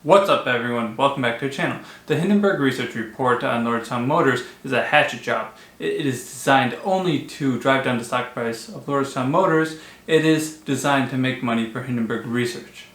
What's up everyone, welcome back to the channel. The Hindenburg research report on Lordstown Motors is a hatchet job. It is designed only to drive down the stock price of Lordstown Motors. It is designed to make money for Hindenburg research.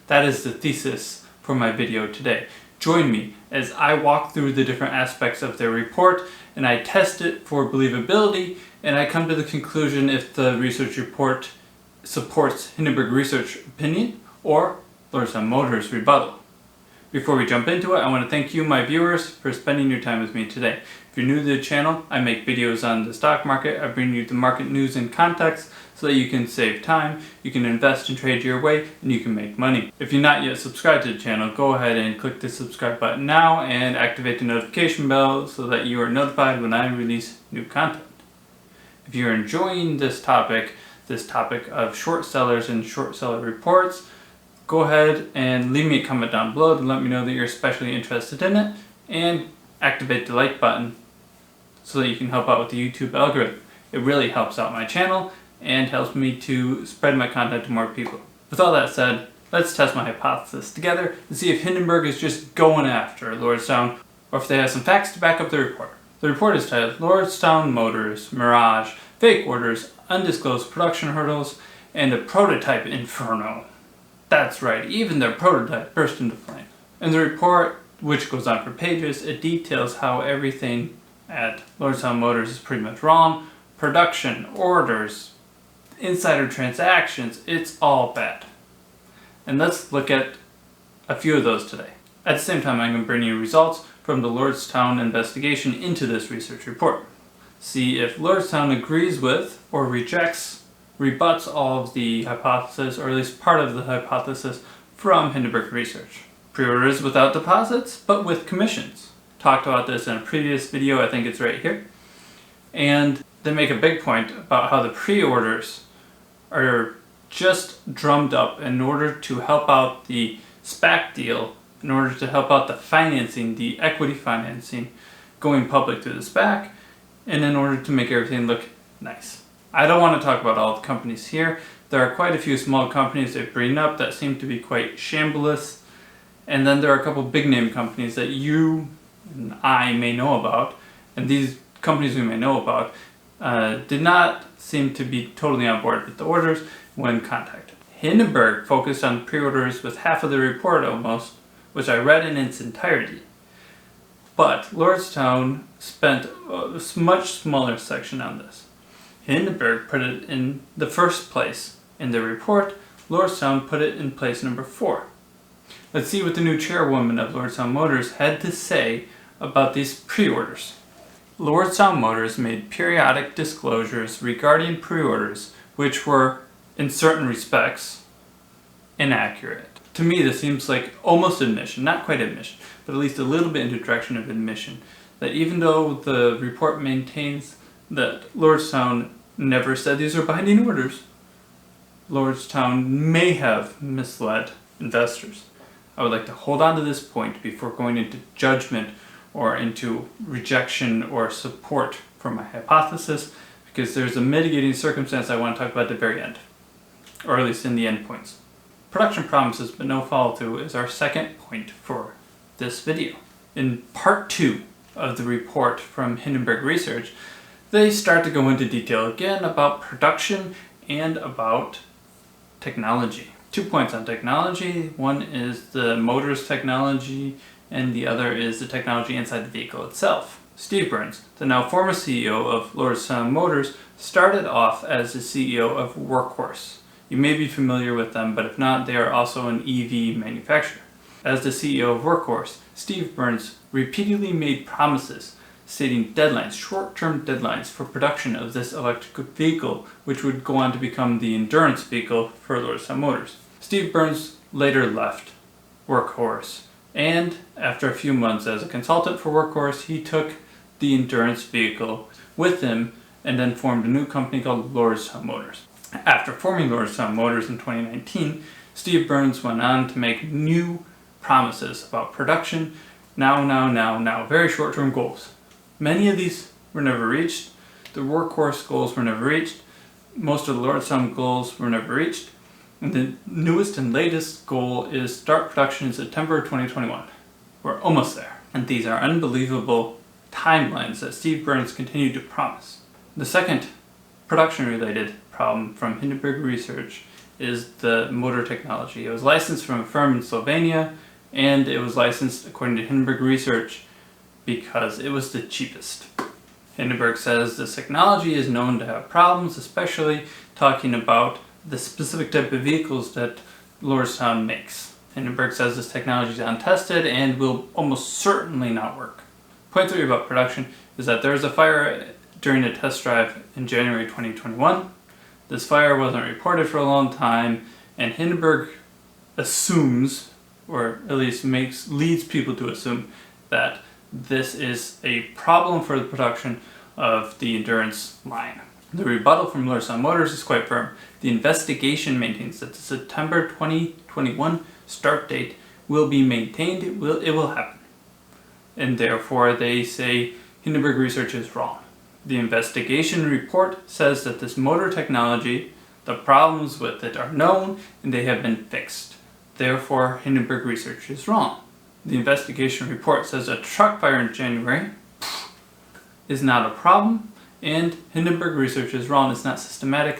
That is the thesis for my video today. Join me as I walk through the different aspects of their report and I test it for believability, and I come to the conclusion if the research report supports Hindenburg research opinion or Lordstown Motors rebuttal. Before we jump into it, I want to thank you, my viewers, for spending your time with me today. If you're new to the channel, I make videos on the stock market. I bring you the market news and context so that you can save time, you can invest and trade your way, and you can make money. If you're not yet subscribed to the channel, go ahead and click the subscribe button now and activate the notification bell so that you are notified when I release new content. If you're enjoying this topic of short sellers and short seller reports, go ahead and leave me a comment down below to let me know that you're especially interested in it, and activate the like button so that you can help out with the YouTube algorithm. It really helps out my channel and helps me to spread my content to more people. With all that said, let's test my hypothesis together and see if Hindenburg is just going after Lordstown or if they have some facts to back up the report. The report is titled Lordstown Motors, Mirage, Fake Orders, Undisclosed Production Hurdles, and a Prototype Inferno. That's right, even their prototype burst into flame. In the report, which goes on for pages, it details how everything at Lordstown Motors is pretty much wrong. Production, orders, insider transactions, it's all bad. And let's look at a few of those today. At the same time, I'm going to bring you results from the Lordstown investigation into this research report. See if Lordstown agrees with or rebuts all of the hypothesis, or at least part of the hypothesis, from Hindenburg research. Preorders without deposits, but with commissions. Talked about this in a previous video, I think it's right here. And they make a big point about how the pre-orders are just drummed up in order to help out the SPAC deal, in order to help out the financing, the equity financing, going public through the SPAC, and in order to make everything look nice. I don't want to talk about all the companies here. There are quite a few small companies they bring up that seem to be quite shambless. And then there are a couple big name companies that you and I may know about. And these companies we may know about did not seem to be totally on board with the orders when contacted. Hindenburg focused on pre-orders with half of the report almost, which I read in its entirety. But Lordstown spent a much smaller section on this. Hindenburg put it in the first place in the report. Lordstown put it in place number 4. Let's see what the new chairwoman of Lordstown Motors had to say about these pre-orders. Lordstown Motors made periodic disclosures regarding pre-orders which were, in certain respects, inaccurate. To me, this seems like almost admission, not quite admission, but at least a little bit in the direction of admission, that even though the report maintains that Lordstown never said these are binding orders, Lordstown may have misled investors. I would like to hold on to this point before going into judgment or into rejection or support for my hypothesis, because there's a mitigating circumstance I want to talk about at the very end, or at least in the end points. Production promises but no follow-through is our second point for this video. In part 2 of the report from Hindenburg Research, they start to go into detail again about production and about technology. 2 points on technology. One is the motors technology, and the other is the technology inside the vehicle itself. Steve Burns, the now former CEO of Lordstown Motors, started off as the CEO of Workhorse. You may be familiar with them, but if not, they are also an EV manufacturer. As the CEO of Workhorse, Steve Burns repeatedly made promises stating deadlines, short-term deadlines for production of this electric vehicle, which would go on to become the endurance vehicle for Lordstown Motors. Steve Burns later left Workhorse, and after a few months as a consultant for Workhorse, he took the endurance vehicle with him and then formed a new company called Lordstown Motors. After forming Lordstown Motors in 2019, Steve Burns went on to make new promises about production, now, very short-term goals. Many of these were never reached. The Workhorse goals were never reached. Most of the Lordstown goals were never reached. And the newest and latest goal is start production in September 2021. We're almost there. And these are unbelievable timelines that Steve Burns continued to promise. The second production-related problem from Hindenburg Research is the motor technology. It was licensed from a firm in Slovenia, and it was licensed according to Hindenburg Research because it was the cheapest. Hindenburg says this technology is known to have problems, especially talking about the specific type of vehicles that Lordstown makes. Hindenburg says this technology is untested and will almost certainly not work. Point 3 about production is that there was a fire during a test drive in January 2021. This fire wasn't reported for a long time, and Hindenburg assumes, or at least leads people to assume, that this is a problem for the production of the endurance line. The rebuttal from Lordstown Motors is quite firm. The investigation maintains that the September 2021 start date will be maintained. It will happen. And therefore they say Hindenburg Research is wrong. The investigation report says that this motor technology, the problems with it are known and they have been fixed. Therefore Hindenburg Research is wrong. The investigation report says a truck fire in January is not a problem, and Hindenburg Research is wrong. It's not systematic,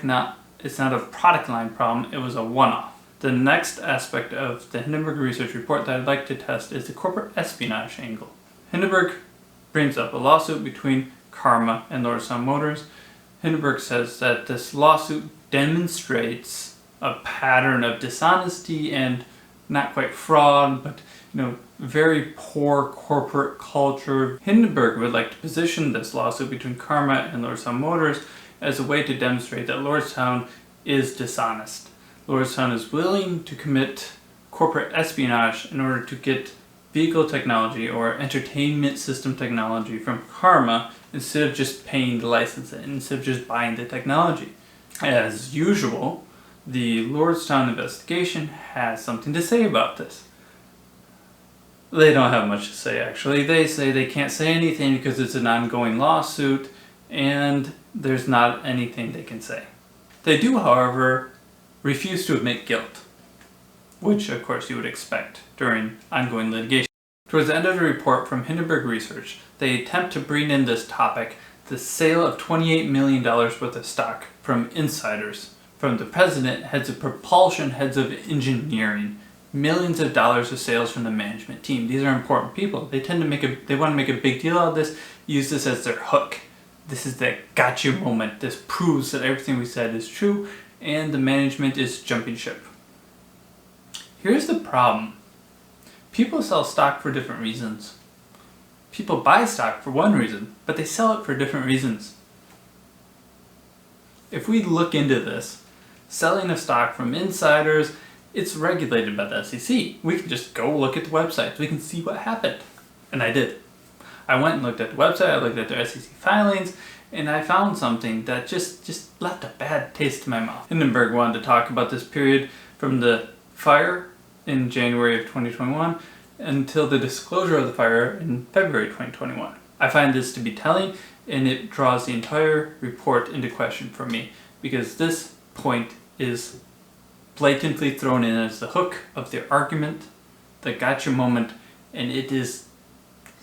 it's not a product line problem, it was a one-off. The next aspect of the Hindenburg Research report that I'd like to test is the corporate espionage angle. Hindenburg brings up a lawsuit between Karma and Lordstown Motors. Hindenburg says that this lawsuit demonstrates a pattern of dishonesty and not quite fraud, but very poor corporate culture. Hindenburg would like to position this lawsuit between Karma and Lordstown Motors as a way to demonstrate that Lordstown is dishonest. Lordstown is willing to commit corporate espionage in order to get vehicle technology or entertainment system technology from Karma instead of just paying to license it, instead of just buying the technology. As usual, the Lordstown investigation has something to say about this. They don't have much to say, actually. They say they can't say anything because it's an ongoing lawsuit and there's not anything they can say. They do, however, refuse to admit guilt, which of course you would expect during ongoing litigation. Towards the end of the report from Hindenburg Research, they attempt to bring in this topic, the sale of $28 million worth of stock from insiders, from the president, heads of propulsion, heads of engineering, millions of dollars of sales from the management team. These are important people. They want to make a big deal out of this, use this as their hook. This is that gotcha moment. This proves that everything we said is true and the management is jumping ship. Here's the problem. People sell stock for different reasons. People buy stock for one reason, but they sell it for different reasons. If we look into this, selling of stock from insiders, it's regulated by the SEC. We can just go look at the websites. We can see what happened. And I did. I went and looked at the website, I looked at their SEC filings, and I found something that just left a bad taste in my mouth. Hindenburg wanted to talk about this period from the fire in January of 2021 until the disclosure of the fire in February 2021. I find this to be telling, and it draws the entire report into question for me, because this point is blatantly thrown in as the hook of the argument, the gotcha moment, and it is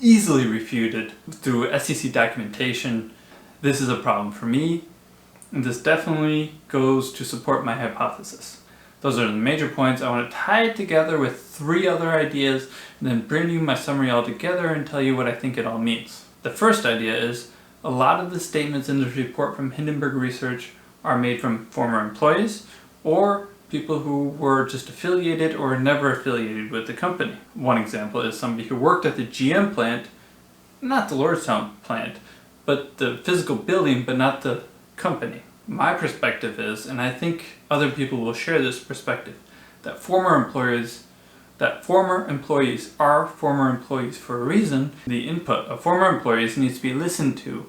easily refuted through SEC documentation. This is a problem for me, and this definitely goes to support my hypothesis. Those are the major points. I want to tie it together with 3 other ideas, and then bring you my summary all together and tell you what I think it all means. The first idea is a lot of the statements in this report from Hindenburg Research are made from former employees or people who were just affiliated or never affiliated with the company. One example is somebody who worked at the GM plant, not the Lordstown plant, but the physical building, but not the company. My perspective is, and I think other people will share this perspective, that former employees are former employees for a reason. The input of former employees needs to be listened to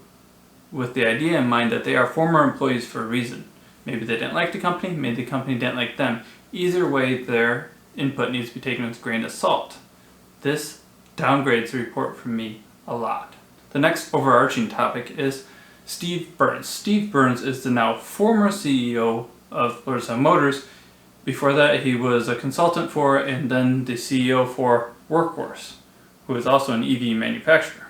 with the idea in mind that they are former employees for a reason. Maybe they didn't like the company, maybe the company didn't like them. Either way, their input needs to be taken with a grain of salt. This downgrades the report for me a lot. The next overarching topic is Steve Burns. Steve Burns is the now former CEO of Lordstown Motors. Before that, he was a consultant for and then the CEO for Workhorse, who is also an EV manufacturer.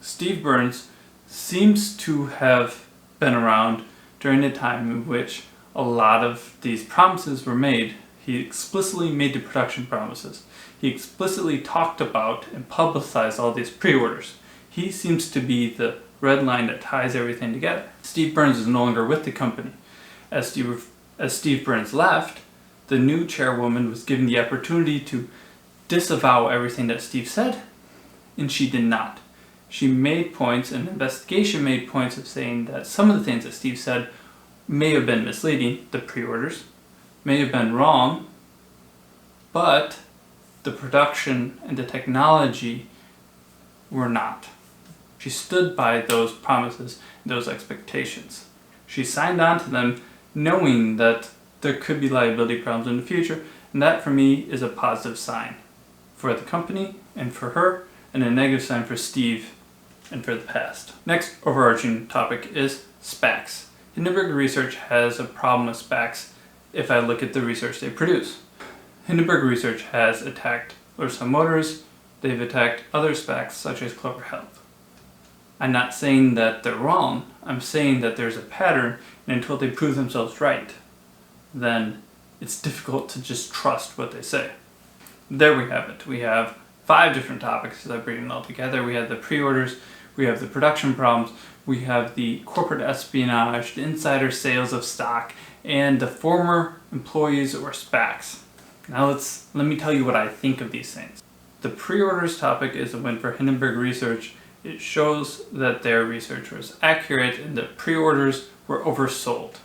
Steve Burns seems to have been around during a time in which a lot of these promises were made. He explicitly made the production promises. He explicitly talked about and publicized all these pre-orders. He seems to be the red line that ties everything together. Steve Burns is no longer with the company. As Steve Burns left, the new chairwoman was given the opportunity to disavow everything that Steve said, and she did not. She made points, an investigation made points of saying that some of the things that Steve said may have been misleading, the pre-orders, may have been wrong, but the production and the technology were not. She stood by those promises, those expectations. She signed on to them knowing that there could be liability problems in the future, and that for me is a positive sign for the company and for her, and a negative sign for Steve and for the past. Next overarching topic is SPACs. Hindenburg Research has a problem with SPACs if I look at the research they produce. Hindenburg Research has attacked Lordstown Motors, they've attacked other SPACs such as Clover Health. I'm not saying that they're wrong, I'm saying that there's a pattern, and until they prove themselves right, then it's difficult to just trust what they say. There we have it. We have 5 different topics as I bring it all together. We have the pre-orders, we have the production problems, we have the corporate espionage, the insider sales of stock, and the former employees or SPACs. Now let me tell you what I think of these things. The pre-orders topic is a win for Hindenburg Research. It shows that their research was accurate and that pre-orders were oversold.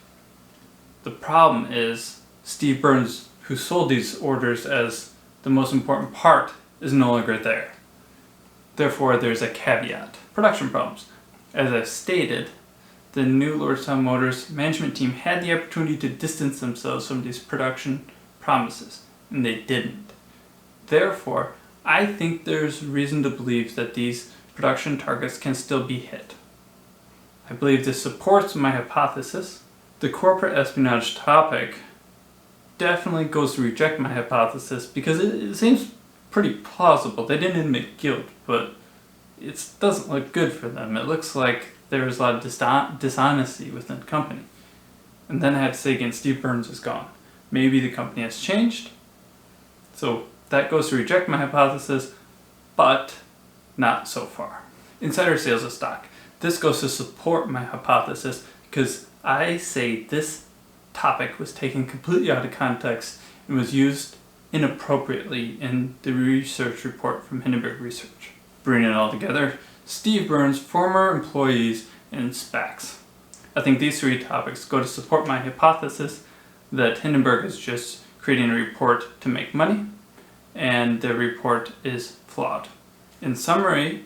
The problem is Steve Burns, who sold these orders as the most important part, is no longer there. Therefore, there's a caveat. Production problems. As I've stated, the new Lordstown Motors management team had the opportunity to distance themselves from these production promises, and they didn't. Therefore, I think there's reason to believe that these production targets can still be hit. I believe this supports my hypothesis. The corporate espionage topic definitely goes to reject my hypothesis because it seems pretty plausible. They didn't admit guilt, but it doesn't look good for them. It looks like there was a lot of dishonesty within the company. And then I have to say again, Steve Burns is gone. Maybe the company has changed. So that goes to reject my hypothesis, but not so far. Insider sales of stock. This goes to support my hypothesis because I say this topic was taken completely out of context and was used inappropriately in the research report from Hindenburg Research. Bringing it all together, Steve Burns, former employees, and SPACs. I think these 3 topics go to support my hypothesis that Hindenburg is just creating a report to make money, and the report is flawed. In summary,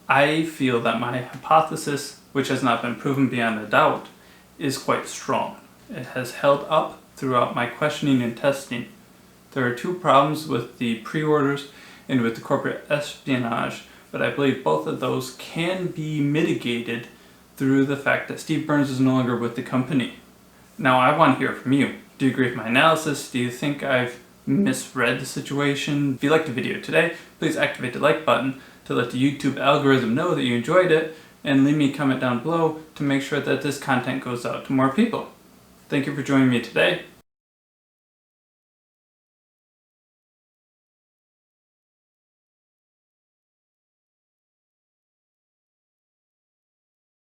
I feel that my hypothesis, which has not been proven beyond a doubt, is quite strong. It has held up throughout my questioning and testing. There are 2 problems with the pre-orders and with the corporate espionage, but I believe both of those can be mitigated through the fact that Steve Burns is no longer with the company. Now I want to hear from you. Do you agree with my analysis? Do you think I've misread the situation? If you liked the video today, please activate the like button to let the YouTube algorithm know that you enjoyed it, and leave me a comment down below to make sure that this content goes out to more people. Thank you for joining me today.